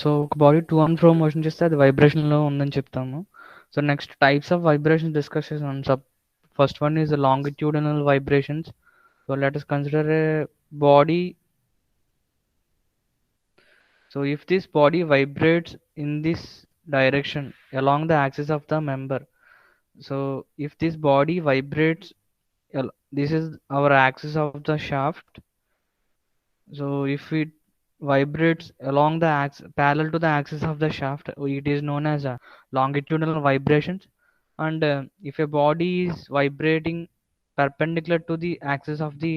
So ఒక body to and fro motion చేస్తే అది వైబ్రేషన్లో ఉందని చెప్తాము. So next types of vibration discuss చేసాం. First one is longitudinal vibrations. So let us consider a body. So if this body vibrates in this direction along the axis of the member, so if this body vibrates, this is our axis of the shaft. So if it vibrates along the axis parallel to the axis of the shaft, it is known as longitudinal vibrations. And if a body is vibrating perpendicular to the axis of the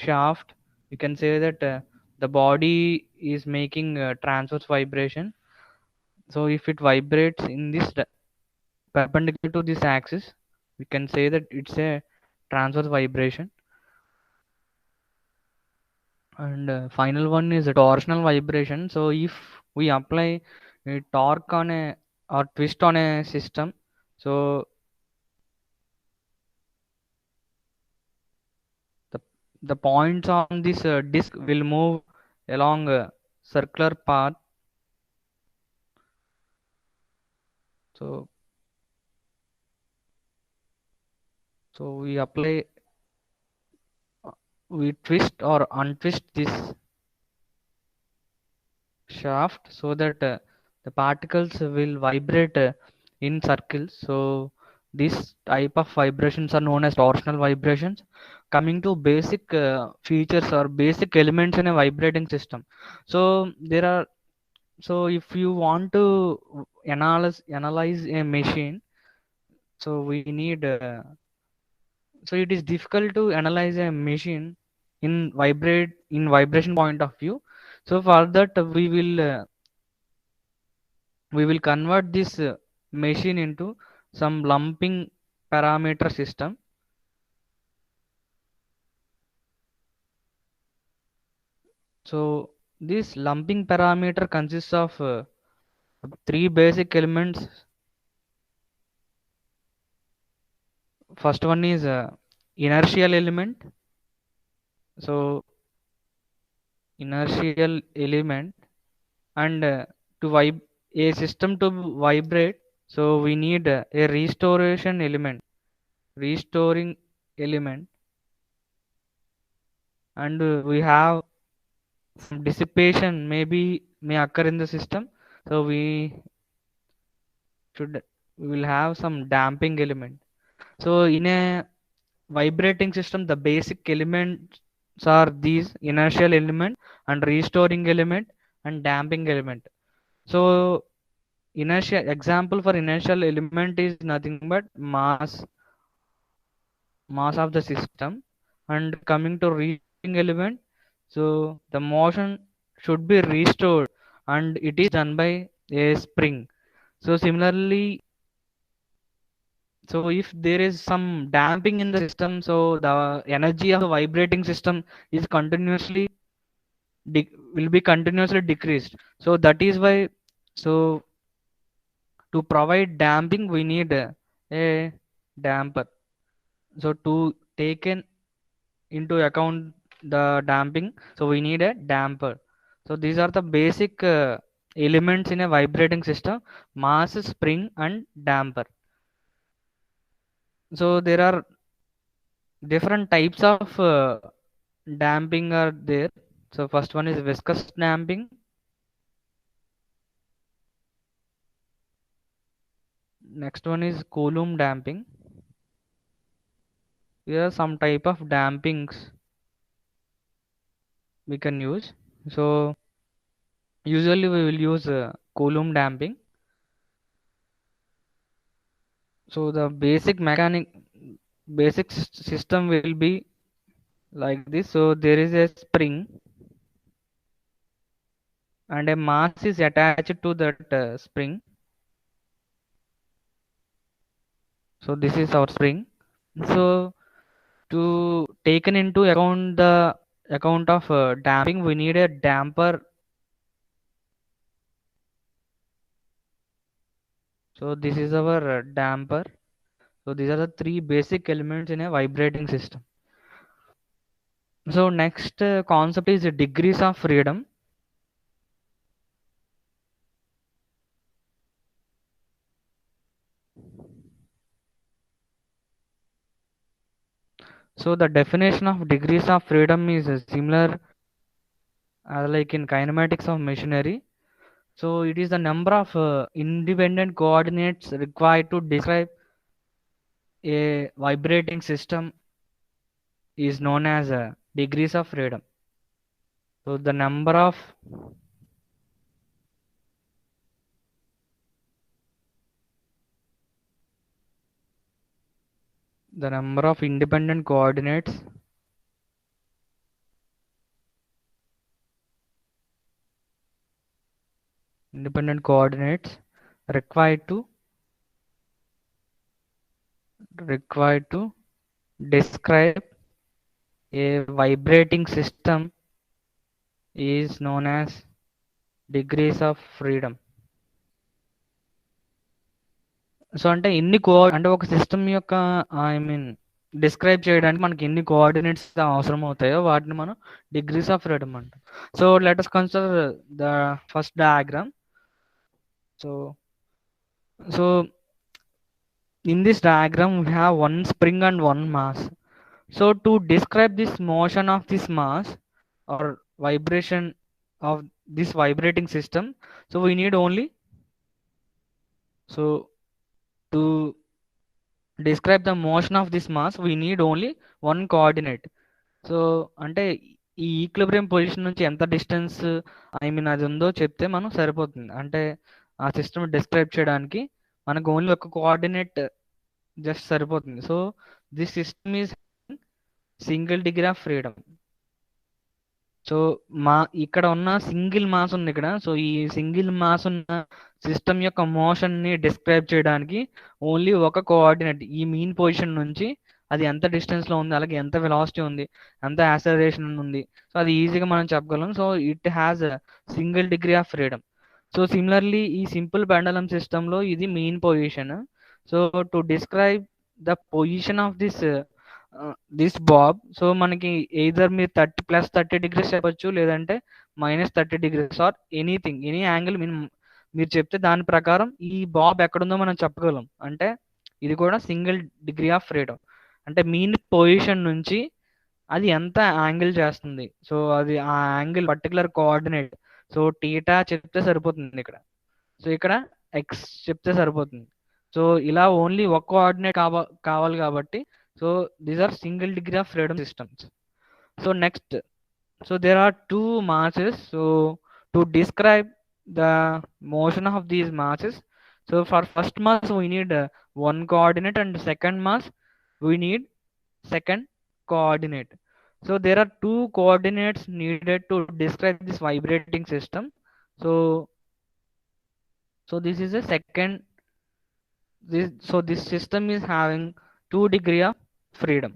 shaft, you can say that the body is making transverse vibration. So if it vibrates in this perpendicular to this axis, we can say that it's a transverse vibration. And final one is a torsional vibration. So if we apply a torque on a or twist on a system, so the the points on this disc will move along a circular path. So we apply we twist or untwist this shaft so that the particles will vibrate in circles. So this type of vibrations are known as torsional vibrations. Coming to basic features or basic elements in a vibrating system, so there are, so if you want to analyze a machine, so we need so it is difficult to analyze a machine in vibration point of view. So for that we will convert this machine into some lumping parameter system. So this lumping parameter consists of three basic elements. First one is inertial element. So inertial element, and to a system to vibrate, so we need a restoring element, and we have some dissipation may occur in the system. So should we will have some damping element. So in a vibrating system, the basic elements are these: inertial element and restoring element and damping element. So inertial example for inertial element is nothing but mass of the system. And coming to restoring element, so the motion should be restored, and it is done by a spring. So similarly, so if there is some damping in the system, so the energy of the vibrating system is will be continuously decreased. So that is why, so to provide damping we need a damper. So to take into account the damping, so we need a damper. So these are the basic elements in a vibrating system: mass, spring, and damper. So there are different types of damping are there. So first one is viscous damping. Next one is Coulomb damping. Here are some type of dampings we can use. So usually we will use Coulomb damping. So the basic system will be like this. So there is a spring and a mass is attached to that spring. So this is our spring. So to taken into account the account of damping, we need a damper. So this is our damper. So these are the three basic elements in a vibrating system. So next concept is degrees of freedom. So the definition of degrees of freedom is similar like in kinematics of machinery. So it is the number of independent coordinates required to describe a vibrating system is known as degrees of freedom. So the number of independent coordinates required to describe a vibrating system is known as degrees of freedom. So అంటే అంటే ఒక system యొక్క I mean describe చేయడానికి మనకి ఎన్ని coordinates అవసరం అవుతాయో వాటిని మనం డిగ్రీస్ ఆఫ్ ఫ్రీడమ్ అంటాం. So let us consider the first diagram. So so in this diagram we have one spring and one mass. So to describe this motion of this mass or vibration of this vibrating system, so we need only so to describe the motion of this mass we need only one coordinate. So అంటే ఈ equilibrium position నుంచి ఎంత distance I mean అది ఉందో చెప్తే మనం సరిపోతుంది. అంటే ఆ సిస్టమ్ డిస్క్రైబ్ చేయడానికి మనకు ఓన్లీ ఒక కోఆర్డినేట్ జస్ట్ సరిపోతుంది. So this system is single degree of freedom. So ఇక్కడ ఉన్న సింగిల్ మాస్ ఉంది ఇక్కడ. సో ఈ సింగిల్ మాస్ ఉన్న సిస్టమ్ యొక్క మోషన్ ని డిస్క్రైబ్ చేయడానికి ఓన్లీ ఒక కోఆర్డినేట్ ఈ మీన్ పొజిషన్ నుంచి అది ఎంత డిస్టెన్స్ లో ఉంది, అలాగే ఎంత వెలాసిటీ ఉంది, ఎంత యాక్సలరేషన్ ఉంది, సో అది ఈజీగా మనం చెప్పగలం. So it has single degree of freedom. So similarly ఈ సింపుల్ పెండలం సిస్టమ్ లో ఇది main position. So to describe the position of this Bob, so మనకి ఎయిదర్ మీరు 30 + 30 degrees చెప్పొచ్చు, లేదంటే -30 degrees or anything any angle మీరు చెప్తే దాని ప్రకారం ఈ బాబ్ ఎక్కడుందో మనం చెప్పగలం. అంటే ఇది కూడా సింగిల్ డిగ్రీ ఆఫ్ ఫ్రీడమ్. అంటే మీన్ పొజిషన్ నుంచి అది ఎంత యాంగిల్ చేస్తుంది, సో అది ఆ angle particular coordinate. So theta చెప్తే సరిపోతుంది ఇక్కడ. సో ఇక్కడ ఎక్స్ చెప్తే సరిపోతుంది. సో ఇలా ఓన్లీ ఒక కోఆర్డినేట్ కావాలి కాబట్టి so these are single degree of freedom systems. So next, so there are two masses. So to describe the motion of these masses, so for first mass we need one coordinate, and second mass we need second coordinate. So there are two coordinates needed to describe this vibrating system. So this is a second this system is having 2 degree of freedom.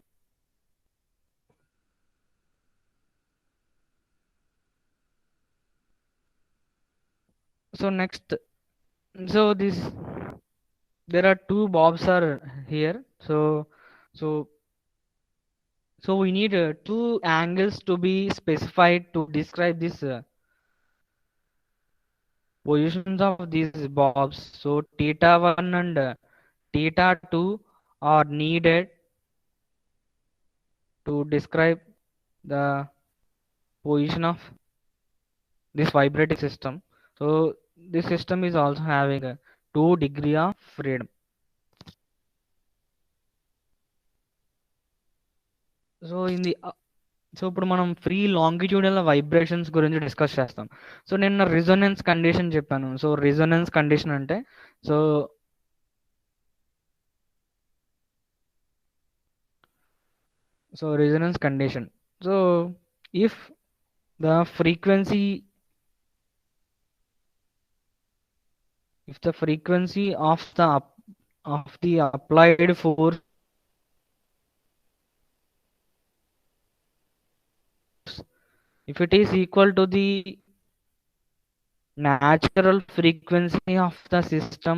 So next, so there are two bobs are here. So we need two angles to be specified to describe this positions of these bobs. So theta 1 and theta 2 are needed to describe the position of this vibrating system. So this system is also having a 2 degree of freedom. So so ఇప్పుడు మనం free longitudinal vibrations గురించి discuss చేస్తాం. So నేను resonance condition చెప్పాను. So resonance condition అంటే so resonance condition, so if the frequency of the applied force if it is equal to the natural frequency of the system,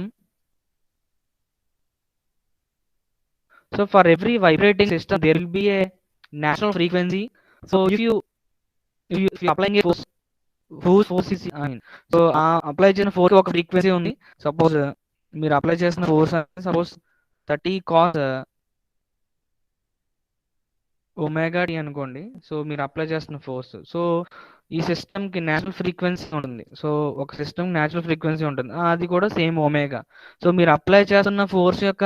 so for every vibrating system there will be a natural frequency. So if you applying a force, whose force is so apply చేసిన force ఒక frequency ఉంది. Suppose మీరు apply చేసిన force suppose 30 cos omega t అనుకోండి. So మీరు apply చేస్తున్న force. So ఈ సిస్టమ్కి నేచురల్ ఫ్రీక్వెన్సీ ఉంటుంది. సో ఒక సిస్టమ్ నేచురల్ ఫ్రీక్వెన్సీ ఉంటుంది, అది కూడా సేమ్ ఒమేగా. సో మీరు అప్లై చేస్తున్న ఫోర్స్ యొక్క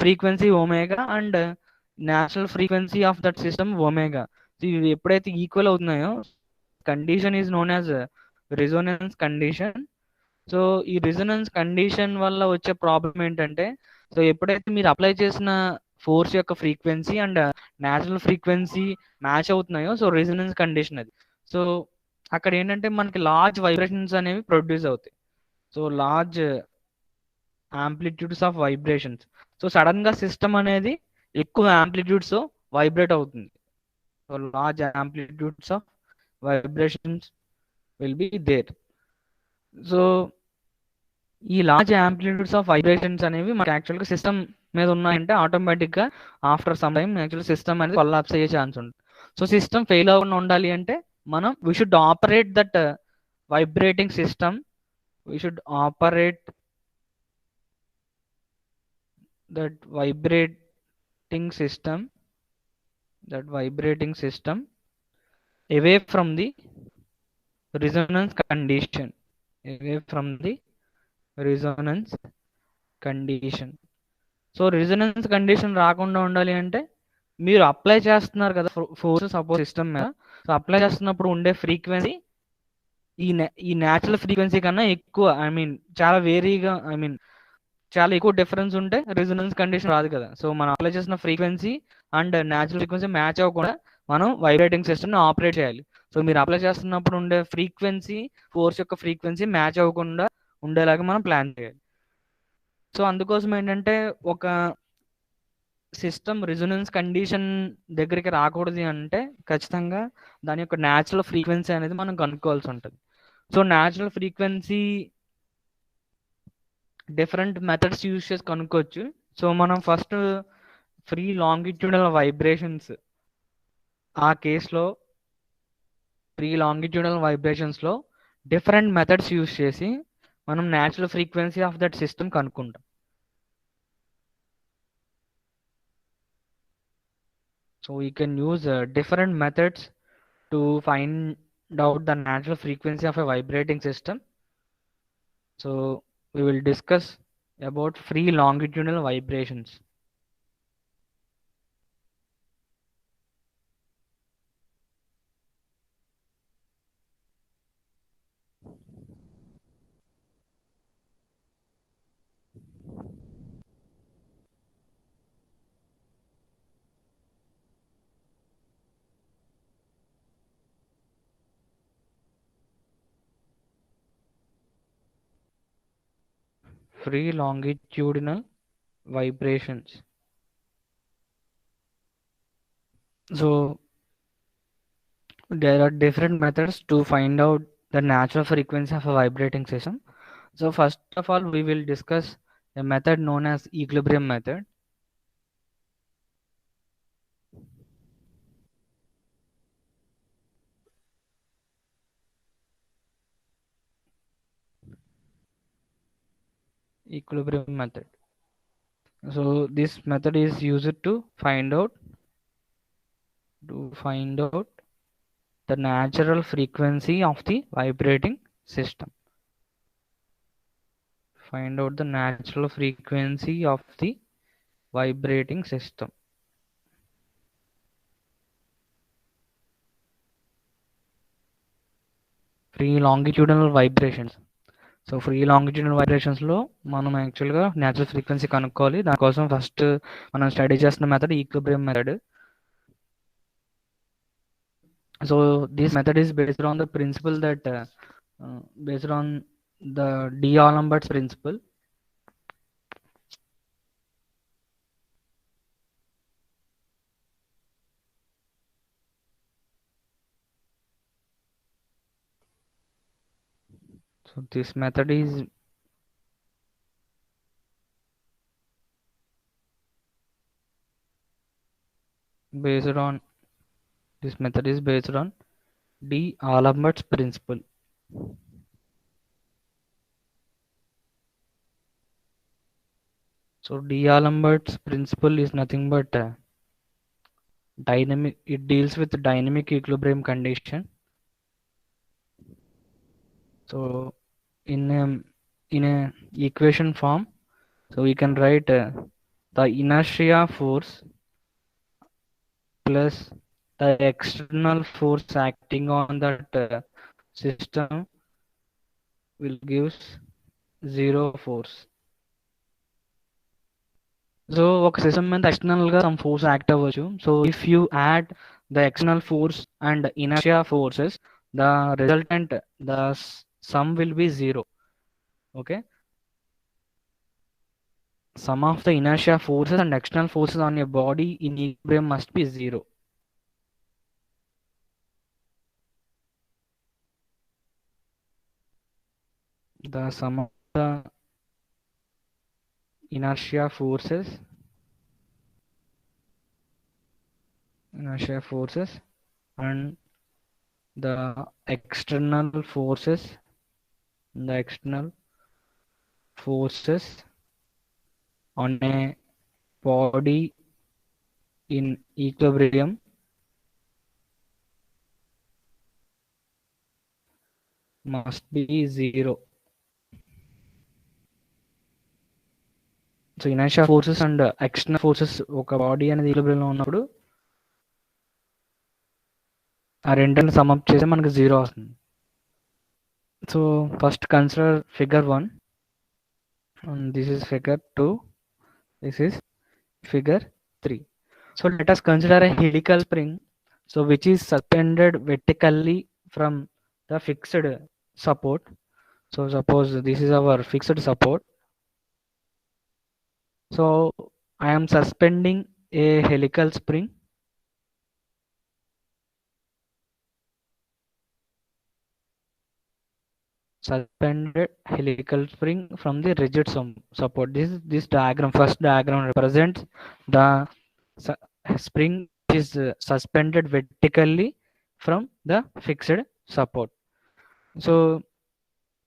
frequency omega and natural frequency of that system omega. ఇవి ఎప్పుడైతే ఈక్వల్ అవుతున్నాయో condition is known as resonance condition. So ఈ రెజొనెన్స్ కండిషన్ వల్ల వచ్చే ప్రాబ్లం ఏంటంటే, సో ఎప్పుడైతే మీరు అప్లై చేసిన ఫోర్స్ యొక్క frequency and natural frequency match అవుతున్నాయో, సో రెజొనెన్స్ కండిషన్ అది. సో అక్కడ ఏంటంటే మనకి లార్జ్ వైబ్రేషన్స్ అనేవి ప్రొడ్యూస్ అవుతాయి. So large amplitudes of vibrations. So sudden గా సిస్టమ్ అనేది ఎక్కువ యాంప్లిట్యూడ్స్ వైబ్రేట్ అవుతుంది. So large amplitudes of vibrations will be there. So ఈ లార్జ్ యాంప్లిట్యూడ్స్ ఆఫ్ వైబ్రేషన్స్ అనేవి మనకి యాక్చువల్గా సిస్టమ్ మీద ఉన్నాయంటే ఆటోమేటిక్గా after some time actual system అనేది కొలాప్స్ అయ్యే ఛాన్స్ ఉంటుంది. సో సిస్టమ్ ఫెయిల్ అవ్వకుండా ఉండాలి అంటే మనం we should operate that vibrating system. We should operate that vibrating system, away from the resonance condition, away from the resonance condition. So resonance condition రాకుండా ఉండాలి అంటే మీరు అప్లై చేస్తున్నారు కదా ఫోర్స్ సపోజ్ సిస్టమ్ మీద. సో అప్లై చేస్తున్నప్పుడు ఉండే frequency ఈ న్యాచురల్ ఫ్రీక్వెన్సీ కన్నా ఎక్కువ, చాలా వేరీగా, చాలా ఎక్కువ డిఫరెన్స్ ఉంటే రెజొనెన్స్ కండిషన్ రాదు కదా. సో మనం అప్లై చేసిన frequency and natural frequency match అవ్వకుండా మనం వైబ్రేటింగ్ సిస్టమ్ని ఆపరేట్ చేయాలి. సో మీరు అప్లై చేస్తున్నప్పుడు ఉండే ఫ్రీక్వెన్సీ ఫోర్స్ యొక్క ఫ్రీక్వెన్సీ మ్యాచ్ అవ్వకుండా ఉండేలాగా మనం ప్లాన్ చేయాలి. సో అందుకోసం ఏంటంటే ఒక సిస్టమ్ రెజొనెన్స్ కండిషన్ దగ్గరికి రాకూడదు అంటే ఖచ్చితంగా దాని యొక్క న్యాచురల్ ఫ్రీక్వెన్సీ అనేది మనం కనుక్కోవాల్సి ఉంటుంది. So natural frequency different methods use చేసి కనుక్కోవచ్చు. సో మనం ఫస్ట్ ఫ్రీ లాంగిట్యూడల్ వైబ్రేషన్స్, ఆ కేసులో ఫ్రీ లాంగిట్యూడల్ వైబ్రేషన్స్లో డిఫరెంట్ మెథడ్స్ యూజ్ చేసి మనం natural frequency of that system కనుక్కుంటాం. So we can use different methods to find out the natural frequency of a vibrating system. So we will discuss about free longitudinal vibrations. Free longitudinal vibrations. So there are different methods to find out the natural frequency of a vibrating system. So first of all, we will discuss a method known as equilibrium method. Equilibrium method. So this method is used to find out the natural frequency of the vibrating system. Find out the natural frequency of the vibrating system. Free longitudinal vibrations. So free longitudinal వైబ్రేషన్స్లో మనం యాక్చువల్గా natural frequency కనుక్కోవాలి. దానికోసం first మనం study చేస్తున్న method equilibrium method. So this method is based on the principal that based on the D'Alembert's principle. So this method is based on D'Alembert's principle. So D'Alembert's principle is nothing but it deals with dynamic equilibrium condition. So in a equation form, so we can write the inertia force plus the external force acting on that system will gives zero force. So ఒక system మీద external గా some force act అవ్వచ్చు. So if you add the external force and inertia forces, the resultant the sum will be zero. Okay, sum of the inertia forces and external forces on your body in equilibrium must be zero. The sum of the inertia forces and the external forces on a body in equilibrium must be zero. So inertia forces and external forces ఒక body అనేది ఈక్విలిబ్రియంలో ఉన్నప్పుడు ఆ రెండుని sum up చేస్తే మనకి zero వస్తుంది. So first consider figure 1 and this is figure 2, this is figure 3. So let us consider a helical spring, so which is suspended vertically from the fixed support. So suppose this is our fixed support. So I am suspending a helical spring from the rigid support. This diagram, first diagram represents the spring is suspended vertically from the fixed support. So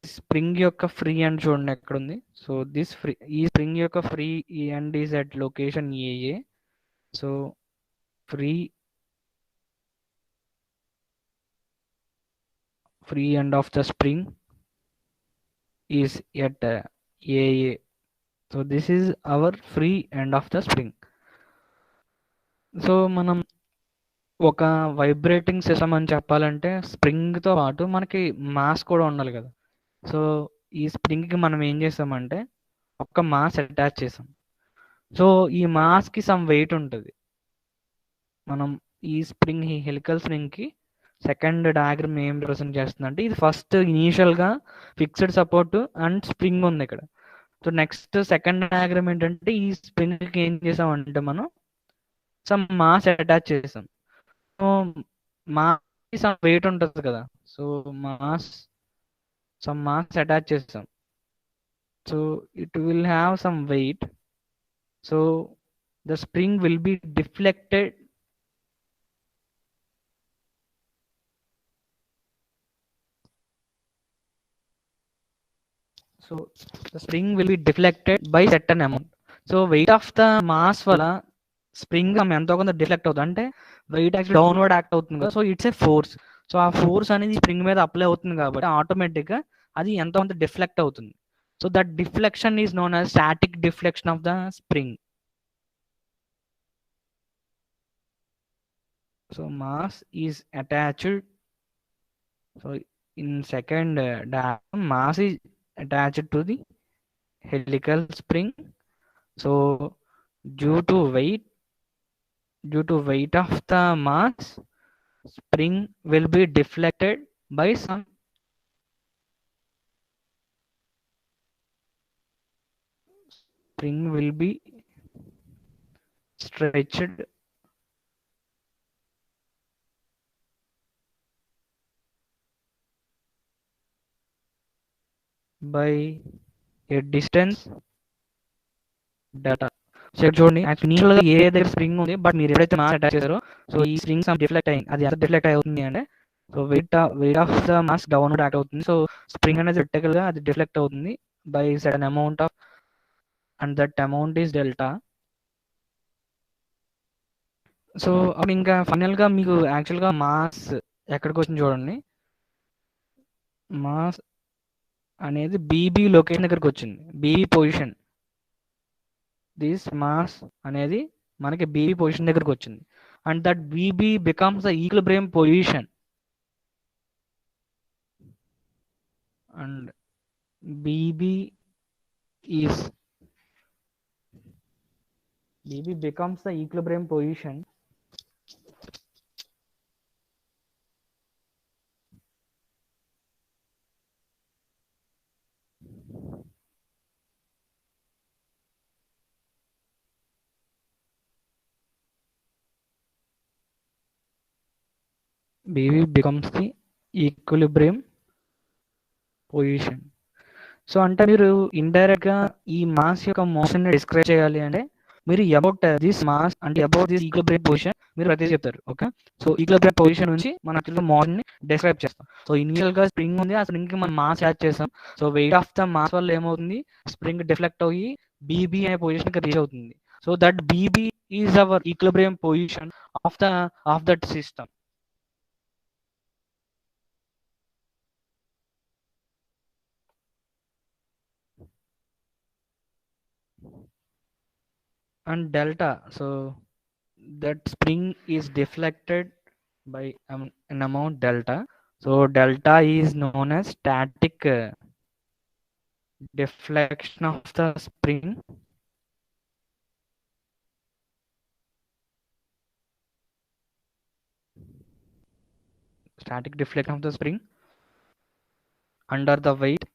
spring యొక్క free end చూడండి ఎక్కడ ఉంది. So ఈ spring యొక్క free end is at location A A. So free end of the spring is at AA. So this is our free end of the spring. So మనం ఒక vibrating system అని చెప్పాలంటే స్ప్రింగ్తో పాటు మనకి మాస్ కూడా ఉండాలి కదా. సో ఈ స్ప్రింగ్కి మనం ఏం చేసామంటే ఒక్క మాస్ అటాచ్ చేసాం. సో ఈ మాస్కి సమ్ వెయిట్ ఉంటుంది. మనం ఈ హెలికల్ స్ప్రింగ్కి సెకండ్ డయాగ్రమ్ ఏం రిప్రజెంట్ చేస్తుందంటే ఇది ఫస్ట్ ఇనీషియల్గా ఫిక్స్డ్ సపోర్ట్ అండ్ స్ప్రింగ్ ఉంది ఇక్కడ. సో నెక్స్ట్ సెకండ్ డయాగ్రమ్ ఏంటంటే ఈ స్ప్రింగ్కి ఏం చేసామంటే మనం సమ్ మాస్ అటాచ్ చేసాం. సో మాస్ సమ్ వెయిట్ ఉంటుంది కదా. సో సమ్ మాస్ అటాచ్ చేసాం. So it will have some weight. So the spring will be deflected. So the spring will be deflected by certain amount. So weight of the mass వల్ల spring ఎంతో కొంత deflect అవుతుంది. అంటే wait actual downward act అవుతుంది కదా. So it's a force. So ఆ force అనేది spring మీద అప్లై అవుతుంది కాబట్టి ఆటోమేటిక్గా అది ఎంతో కొంత డిఫ్లెక్ట్ అవుతుంది. So that deflection is known as static deflection of the spring. So mass is attached. So in second diagram, mass is attached to the helical spring. So due to weight of the mass, spring will be deflected by some spring will be stretched by a distance delta. So చూడండి initial గా ఏ దగ్గర spring ఉంది, but మీరు ఎప్పుడైతే mass attach చేశారో so ఈ spring some deflect అయింది. అది ఎంత డిఫ్లెక్ట్ అవుతుంది అంటే so weight of the mass downward act అవుతుంది. సో స్ప్రింగ్ అనేది vertical గా అది డిఫ్లెక్ట్ అవుతుంది by sudden amount of, and that amount is delta. So అప్పుడు ఇంకా ఫైనల్గా మీకు యాక్చువల్గా మాస్ ఎక్కడికి వచ్చింది చూడండి. మాస్ అనేది బీబీ లొకేషన్ దగ్గరికి వచ్చింది. బీబీ పొజిషన్, దిస్ మాస్ అనేది మనకి బీబీ పొజిషన్ దగ్గరికి వచ్చింది. And that BB becomes the equilibrium position. And BB is BB becomes the equilibrium position BB becomes the equilibrium position. So అంటే మీరు ఇండైరెక్ట్ గా ఈ మాస్ యొక్క మోషన్ ని డిస్క్రైబ్ చేయాలి అంటే మీరు అబౌట్ దిస్ మాస్ అంటే అబౌట్ దిస్ ఈక్విలిబ్రియం పొజిషన్ మీరు ప్రతి చెప్తారు. ఓకే, సో ఈక్విలిబ్రియం పొజిషన్ నుంచి మన మోషన్ ని డిస్క్రైబ్ చేస్తాం. సో ఇనిషియల్ గా స్ప్రింగ్ ఉంది, ఆ స్ప్రింగ్ కి మనం మాస్ యాడ్ చేస్తాం. So weight of the mass వల్ల ఏమవుతుంది, స్ప్రింగ్ డిఫ్లెక్ట్ అయ్యి బీబీ అనే పొజిషన్ కి రీచ్ అవుతుంది. So that BB is our equilibrium position of that system. And delta, so that spring is deflected by an amount delta. So delta is known as static deflection of the spring. Static deflection of the spring under the weight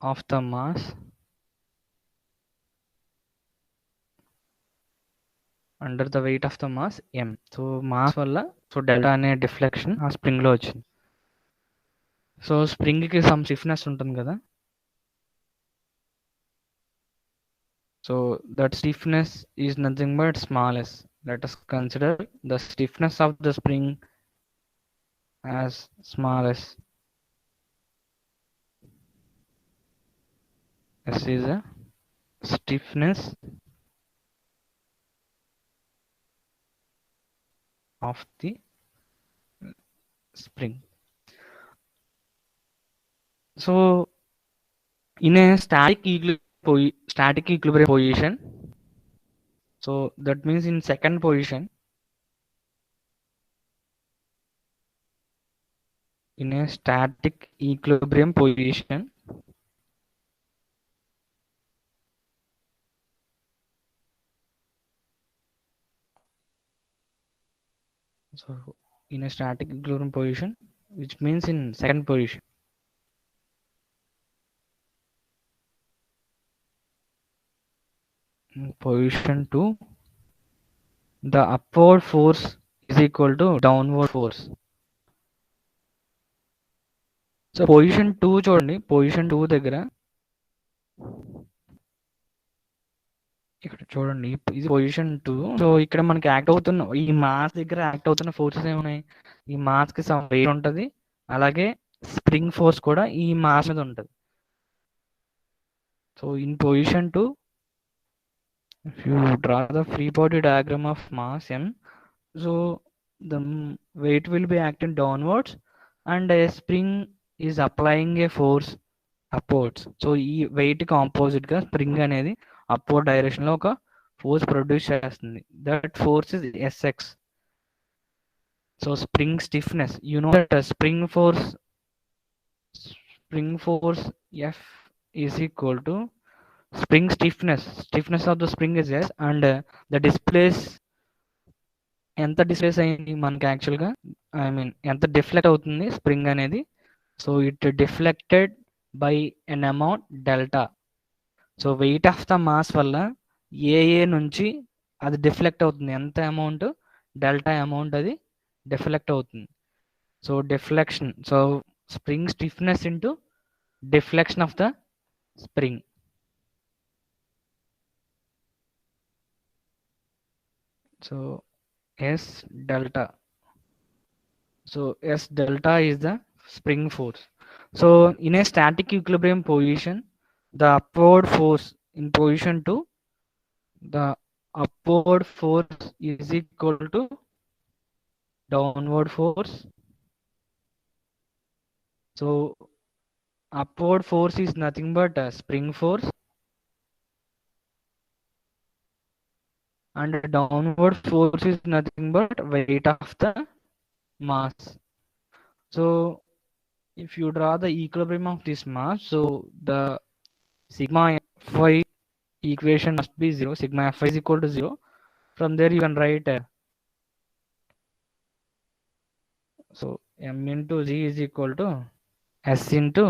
of the mass under the weight of the mass m. So mass వల్ల so delta అనే deflection ఆ spring లో వచ్చింది. So spring కి some stiffness ఉంటుంది కదా. So that stiffness is nothing but small s. Let us consider the stiffness of the spring as small s. S is a stiffness of the spring. So in a static equilibrium position, so that means in second position, in a static equilibrium position, so in a static equilibrium position, which means in second position, in position 2, the upward force is equal to downward force. So position 2 చూడండి, position 2 దగ్గర ఇక్కడ చూడండి, ఇది position 2. So ఇక్కడ మనకి act అవుతున్న ఈ mass దగ్గర యాక్ట్ అవుతున్న ఫోర్సెస్ ఏమున్నాయి, ఈ మాస్ కి సమ్ వెయిట్ ఉంటుంది, అలాగే స్ప్రింగ్ ఫోర్స్ కూడా ఈ మాస్ మీద ఉంటుంది. So in position 2, if you draw the free body diagram of mass m, so the weight will be acting downwards and a spring is applying a force upwards. So ఈ weight కి opposite గా spring అనేది upward direction లో ఒక force produce చేస్తుంది. That force is S X. So spring stiffness, you know that spring force F is equal to spring stiffness of the spring is S, and the displace ఎంత displace అయింది మనకి యాక్చువల్గా, I mean ఎంత deflect అవుతుంది spring అనేది. So it deflected by N amount delta. So weight of the mass వల్ల ఏ నుంచి అది డిఫ్లెక్ట్ అవుతుంది, ఎంత అమౌంట్, డెల్టా అమౌంట్ అది డిఫ్లెక్ట్ అవుతుంది. So deflection, so spring stiffness into deflection of the spring. So S delta, so S delta is the spring force. So in a static equilibrium position, the upward force in position 2 the upward force is equal to downward force. So upward force is nothing but a spring force, and downward force is nothing but weight of the mass. So if you draw the equilibrium of this mass, so the sigma Fy equation must be 0. Sigma Fy is equal to 0. From there you can write so m into g is equal to s into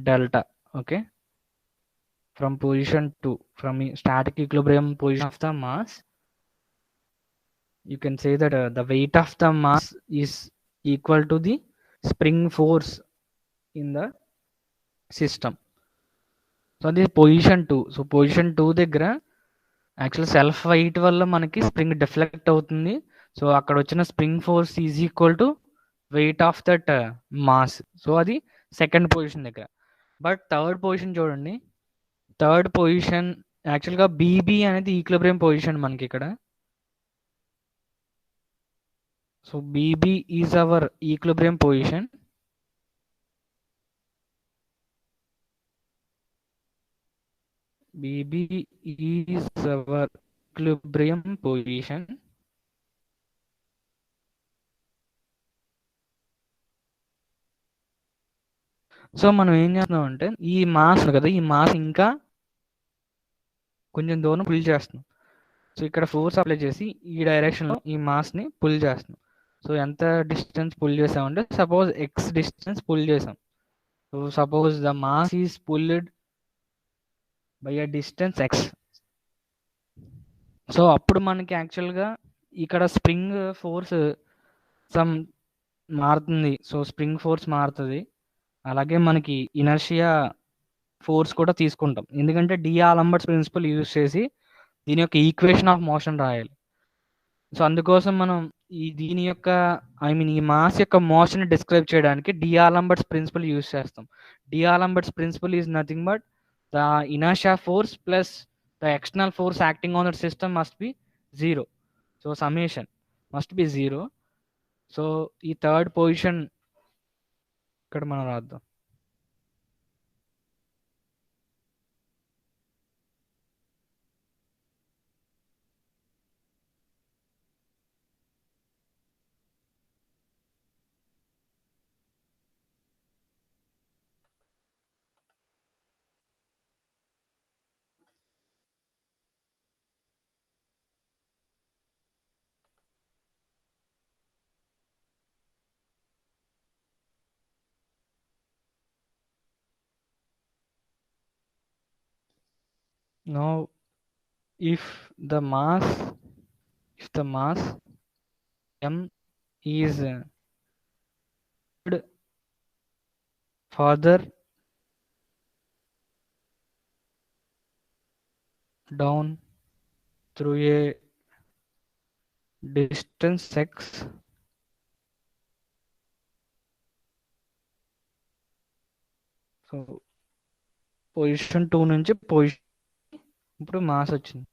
delta. Okay, from position 2, from static equilibrium position of the mass, you can say that the weight of the mass is equal to the spring force in the system. So అది position 2. So position 2 దగ్గర actual self wait వల్ల మనకి spring deflect అవుతుంది. So అక్కడ వచ్చిన spring force is equal to weight of that mass. So అది second position దగ్గర. But third position చూడండి, థర్డ్ పొజిషన్ యాక్చువల్గా బీబీ అనేది ఈక్విలిబ్రియం పొజిషన్ మనకి ఇక్కడ. So BB is our equilibrium position. BB is our equilibrium position. So మనం ఏం చేస్తున్నాం అంటే ఈ మాస్ కదా, ఈ మాస్ ఇంకా కొంచెం దూరం పుల్ చేస్తున్నాం. సో ఇక్కడ ఫోర్స్ అప్లై చేసి ఈ డైరెక్షన్లో ఈ మాస్ని పుల్ చేస్తున్నాం. సో ఎంత డిస్టెన్స్ పుల్ చేసామంటే సపోజ్ ఎక్స్ డిస్టెన్స్ పుల్ చేసాం. So suppose the mass is pulled by a distance X. So అప్పుడు మనకి యాక్చువల్గా ఇక్కడ స్ప్రింగ్ ఫోర్స్ సమ్ మారుతుంది. సో స్ప్రింగ్ ఫోర్స్ మారుతుంది, అలాగే మనకి ఇనర్షియా ఫోర్స్ కూడా తీసుకుంటాం. ఎందుకంటే డిఆల్బర్ట్స్ ప్రిన్సిపల్ యూజ్ చేసి దీని యొక్క ఈక్వేషన్ ఆఫ్ మోషన్ రాయాలి. సో అందుకోసం మనం దీని యొక్క ఈ మాస్ యొక్క మోషన్ డిస్క్రైబ్ చేయడానికి డిఆల్బర్ట్స్ ప్రిన్సిపల్ యూజ్ చేస్తాం. D'Alembert's principle is nothing but the inertia force plus the external force acting on that system must be 0. So summation must be 0. So ఈ థర్డ్ పొజిషన్ ఇక్కడ మనం రాద్దాం. Now if the mass m is further down through a distance x, so position 2 నుంచి position ఇప్పుడు mass వచ్చింది.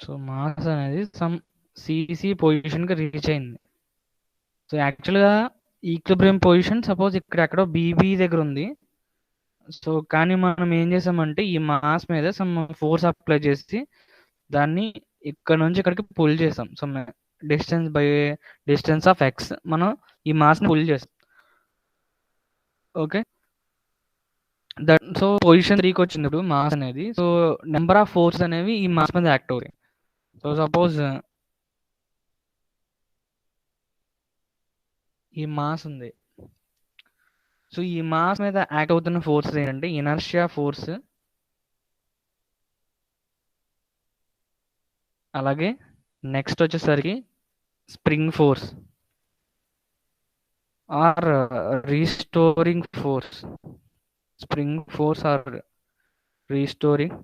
So mass అనేది some CC పొజిషన్కి reach అయింది. సో యాక్చువల్గా ఈక్విలిబ్రియం పొజిషన్ సపోజ్ ఇక్కడ ఎక్కడో బీబీ దగ్గర ఉంది. సో కానీ మనం ఏం చేసామంటే ఈ మాస్ మీద సమ్ ఫోర్స్ అప్లై చేసి దాన్ని ఇక్కడ నుంచి ఇక్కడికి పుల్ చేసాం. So distance by distance of X మనం ఈ మాస్ని పుల్ చేస్తాం. ఓకే, దట్ సో పొజిషన్ 3కి వచ్చినప్పుడు మాస్ అనేది, సో నెంబర్ ఆఫ్ ఫోర్స్ అనేవి ఈ మాస్ మీద యాక్ట్ అవుతాయి. సో సపోజ్ ఈ మాస్ ఉంది. సో ఈ మాస్ మీద యాక్ట్ అవుతున్న ఫోర్స్ ఏంటంటే ఇనర్షియా ఫోర్స్, అలాగే నెక్స్ట్ వచ్చేసరికి spring force or restoring force. Spring force or restoring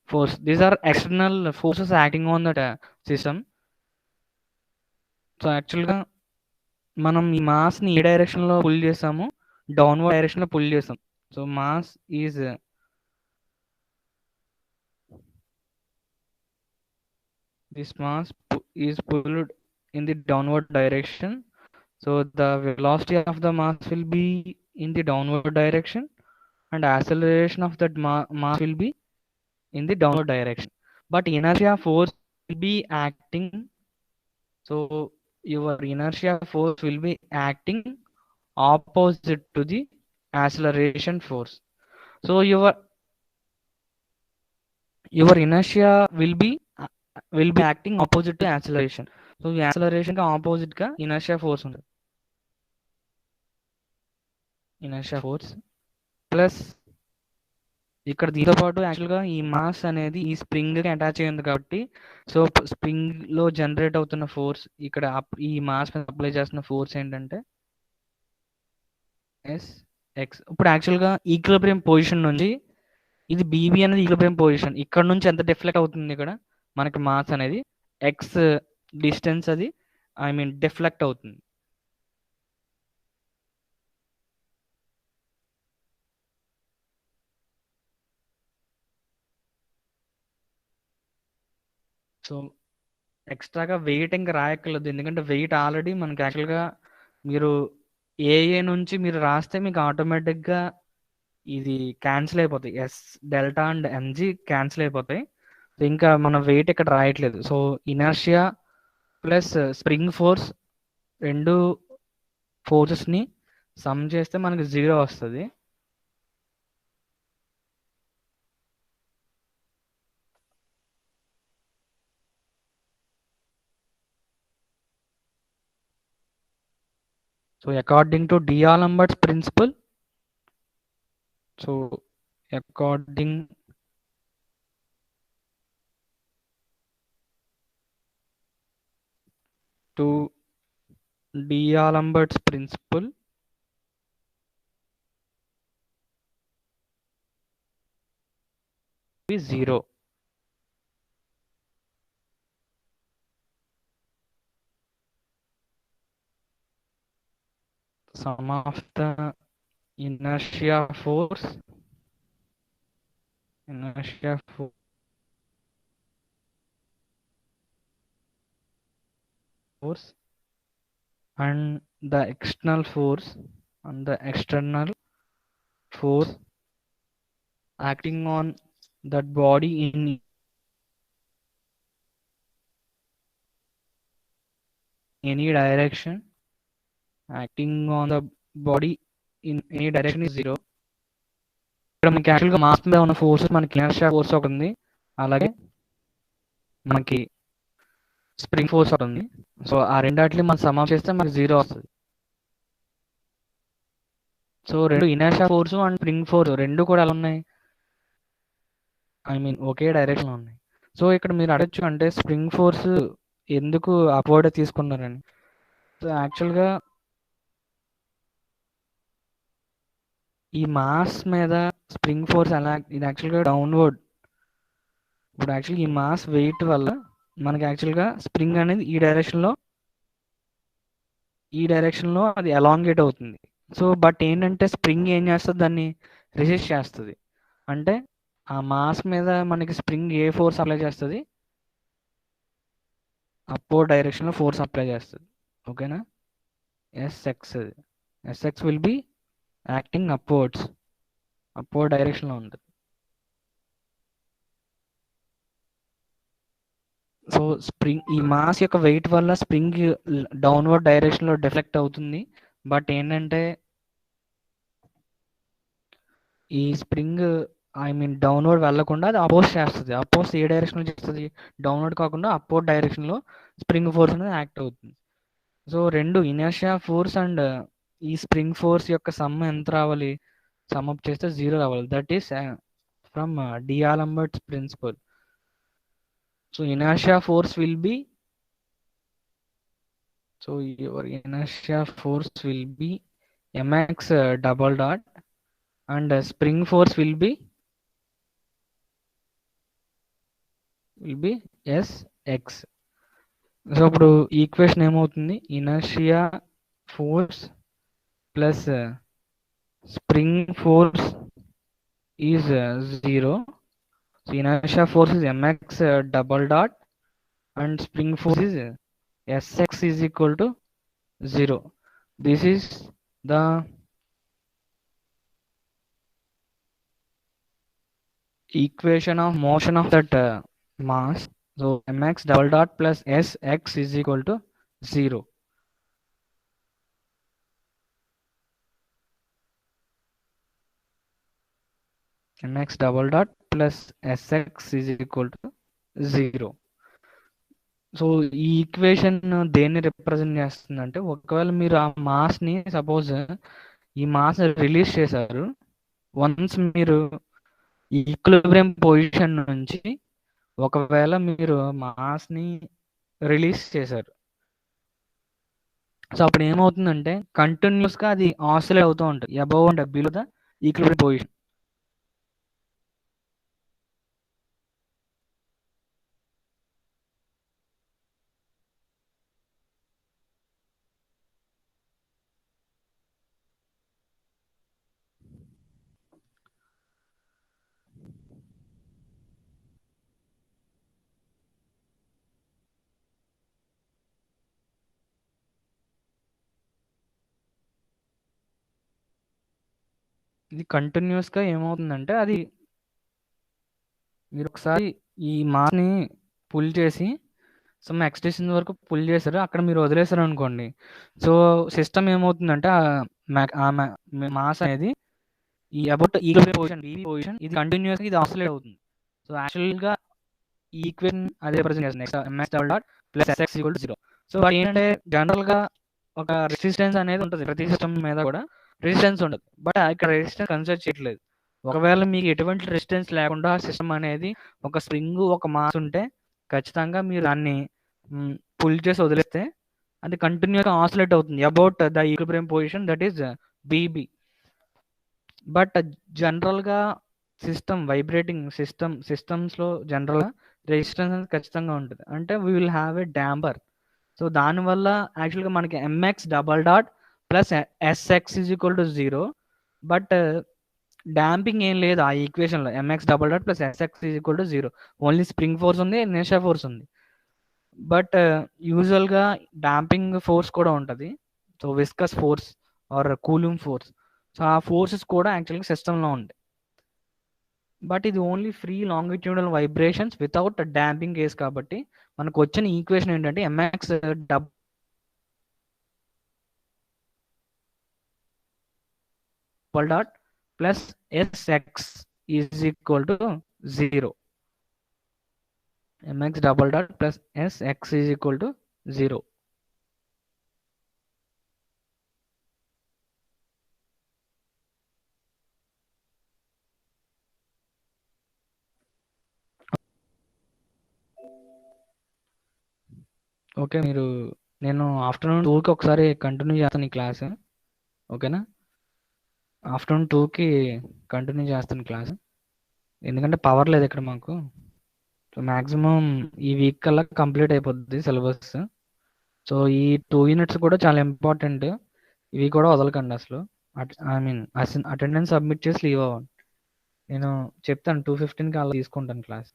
force. These are external forces acting on that system. So యాక్చువల్గా మనం ఈ మాస్ని ఏ డైరెక్షన్లో పుల్ చేసాము, డౌన్వర్డ్ డైరెక్షన్లో పుల్ చేసాం. So mass is this mass is pulled in the downward direction. So the velocity of the mass will be in the downward direction and acceleration of that mass will be in the downward direction. But inertia force will be acting. So your inertia force will be acting opposite to the acceleration force. So your inertia will be acting opposite to acceleration. So ఈ acceleration కి opposite గా inertia force ఉంటుంది. inertia force plus ఇక్కడ దీంతో పాటు యాక్చువల్గా ఈ mass అనేది ఈ స్ప్రింగ్కి అటాచ్ అయ్యింది కాబట్టి, సో స్ప్రింగ్లో జనరేట్ అవుతున్న ఫోర్స్ ఇక్కడ ఈ మాస్ మీద అప్లై చేస్తున్న ఫోర్స్ ఏంటంటే ఎక్స్. ఇప్పుడు యాక్చువల్గా ఈక్విలిబ్రియం పొజిషన్ నుంచి ఇది బీబీ అనేది ఈక్విలిబ్రియం పొజిషన్, ఇక్కడ నుంచి ఎంత డిఫ్లెక్ట్ అవుతుంది ఇక్కడ మనకి మాస్ అనేది ఎక్స్ డిస్టెన్స్ అది డిఫ్లెక్ట్ అవుతుంది. సో ఎక్స్ట్రాగా వెయిట్ ఇంకా రాయక్కర్లేదు, ఎందుకంటే వెయిట్ ఆల్రెడీ మనకి యాక్చువల్గా మీరు ఏఏ నుంచి మీరు రాస్తే మీకు ఆటోమేటిక్గా ఇది క్యాన్సిల్ అయిపోతాయి. S delta and m g cancel అయిపోతాయి. సో ఇంకా మన వెయిట్ ఇక్కడ రాయట్లేదు. So inertia plus spring force రెండు ఫోర్సెస్ని సమ్ చేస్తే మనకి 0 వస్తుంది. So according to D'Alembert's principle, so according to D'Alembert's principle, is 0. Sum of the inertia force and the external force acting on that body in any direction, acting on the body in any direction is 0. ఇక్కడ మనకి యాక్చువల్గా mass మీద ఉన్న force మనకి inertia force ఒకటి ఉంది, అలాగే మనకి స్ప్రింగ్ ఫోర్స్ ఒకటి ఉంది. సో ఆ రెండాటిని మనం సమ్ ఆఫ్ చేస్తే మనకి 0 వస్తుంది. సో రెండు inertia force and spring force రెండు కూడా ఎలా ఉన్నాయి, ఒకే డైరెక్షన్లో ఉన్నాయి. సో ఇక్కడ మీరు అడగచ్చు అంటే స్ప్రింగ్ ఫోర్స్ ఎందుకు అప్వర్డ్ తీసుకున్నారని. సో యాక్చువల్గా ఈ మాస్ మీద స్ప్రింగ్ ఫోర్స్ ఎలా, ఇది యాక్చువల్గా డౌన్వర్డ్. ఇప్పుడు యాక్చువల్గా ఈ మాస్ వెయిట్ వల్ల మనకి యాక్చువల్గా స్ప్రింగ్ అనేది ఈ డైరెక్షన్లో అది ఎలాంగేట్ అవుతుంది. సో బట్ ఏంటంటే స్ప్రింగ్ ఏం చేస్తుంది, దాన్ని రెసిస్ట్ చేస్తుంది. అంటే ఆ మాస్ మీద మనకి స్ప్రింగ్ ఏ ఫోర్స్ అప్లై చేస్తుంది, అప్వర్డ్ డైరెక్షన్లో ఫోర్స్ అప్లై చేస్తుంది. ఓకేనా, SX will be acting upwards upward డైరెక్షన్లో ఉంటుంది. సో స్ప్రింగ్ ఈ మాస్ యొక్క వెయిట్ వల్ల స్ప్రింగ్ డౌన్వర్డ్ డైరెక్షన్లో డిఫ్లెక్ట్ అవుతుంది. బట్ ఏంటంటే ఈ స్ప్రింగ్ డౌన్వర్డ్ వెళ్ళకుండా అది అపోజ్ చేస్తుంది. అపోజ్ ఏ డైరెక్షన్లో చేస్తుంది? డౌన్వర్డ్ కాకుండా అప్వర్డ్ డైరెక్షన్లో స్ప్రింగ్ ఫోర్స్ అనేది యాక్ట్ అవుతుంది. సో రెండు ఇనర్షియా ఫోర్స్ అండ్ ఈ స్ప్రింగ్ ఫోర్స్ యొక్క సమ్ ఎంత రావాలి? సమ్ అప్ చేస్తే 0 రావాలి. That is from D'Alembert's principle. So inertia force will be your inertia force will be mx double dot and spring force will be sx. So ఇప్పుడు equation ఏమవుతుంది? Inertia force plus spring force is 0. So inertia force is mx double dot and spring force is sx is equal to 0. This is the equation of motion of that mass. So mx double dot plus sx is equal to 0. mx double dot plus sx is equal to 0. So ఈ equation దేన్ని represent చేస్తుందంటే, ఒకవేళ మీరు ఆ మాస్ని suppose ఈ mass release చేశారు, once మీరు equilibrium position నుంచి ఒకవేళ మీరు మాస్ని రిలీజ్ చేశారు, సో అప్పుడు ఏమవుతుందంటే కంటిన్యూస్గా అది ఆసిలేట్ అవుతూ ఉంటుంది above and below the equilibrium position. ఇది కంటిన్యూస్గా ఏమవుతుందంటే, అది మీరు ఒకసారి ఈ మాస్ని పుల్ చేసి సమ్ ఎక్స్టెన్షన్ వరకు పుల్ చేశారు, అక్కడ మీరు వదిలేశారు అనుకోండి, సో సిస్టమ్ ఏమవుతుందంటే మాస్ అనేది ఈ about equilibrium position BB position ఇది కంటిన్యూస్గా ఇది ఆసిలేట్ అవుతుంది. సో యాక్చువల్గా ఈ ఈక్వేషన్ అదే రిప్రజెంట్ చేస్తుంది, mx double dot plus sx equal to 0. So ఏంటంటే జనరల్గా ఒక రెసిస్టెన్స్ అనేది ఉంటుంది ప్రతి సిస్టమ్ మీద కూడా రెసిస్టెన్స్ ఉంటుంది, బట్ ఇక్కడ రెసిస్టెన్స్ కన్సిడర్ చేయట్లేదు. ఒకవేళ మీకు ఎటువంటి రెసిస్టెన్స్ లేకుండా సిస్టమ్ అనేది ఒక స్ప్రింగ్ ఒక మాస్ ఉంటే ఖచ్చితంగా మీరు దాన్ని పుల్ చేసి వదిలేస్తే అది కంటిన్యూగా ఆసిలేట్ అవుతుంది about the equilibrium position, that is BB. But జనరల్గా సిస్టమ్ వైబ్రేటింగ్ సిస్టమ్స్లో జనరల్గా రెసిస్టెన్స్ అనేది ఖచ్చితంగా ఉంటుంది, అంటే we will have a damper. So దానివల్ల యాక్చువల్గా మనకి mx double dot plus sx is equal to 0. But damping ఏం లేదు ఆ ఈక్వేషన్లో, mx double dot plus sx is equal to 0. Only spring force ఉంది, ఇనర్షియా ఫోర్స్ ఉంది. బట్ యూజువల్గా డాంపింగ్ ఫోర్స్ కూడా ఉంటుంది, so viscous force or Coulomb force. So ఆ ఫోర్సెస్ కూడా యాక్చువల్గా సిస్టంలో ఉంటాయి. బట్ ఇది only free longitudinal vibrations without damping case కాబట్టి మనకు వచ్చిన ఈక్వేషన్ ఏంటంటే mx double dot plus sx is equal to 0. mx double dot plus sx is equal to 0. Okay, నేను ఆఫ్టర్నూన్ 2కి ఒకసారి కంటిన్యూ చేస్తాను ఈ క్లాస్, ఓకేనా? ఆఫ్టర్నూన్ 2కి కంటిన్యూ చేస్తాను క్లాస్, ఎందుకంటే పవర్ లేదు ఇక్కడ మాకు. సో మ్యాక్సిమం ఈ వీక్ కల్లా కంప్లీట్ అయిపోద్ది సిలబస్. సో ఈ 2 యూనిట్స్ కూడా చాలా ఇంపార్టెంట్, ఇవి కూడా వదలకండి అసలు. అటెండెన్స్ సబ్మిట్ చేసి లీవ్ అవ్వండి. నేను చెప్తాను 2:15కి అలా తీసుకుంటాను క్లాస్.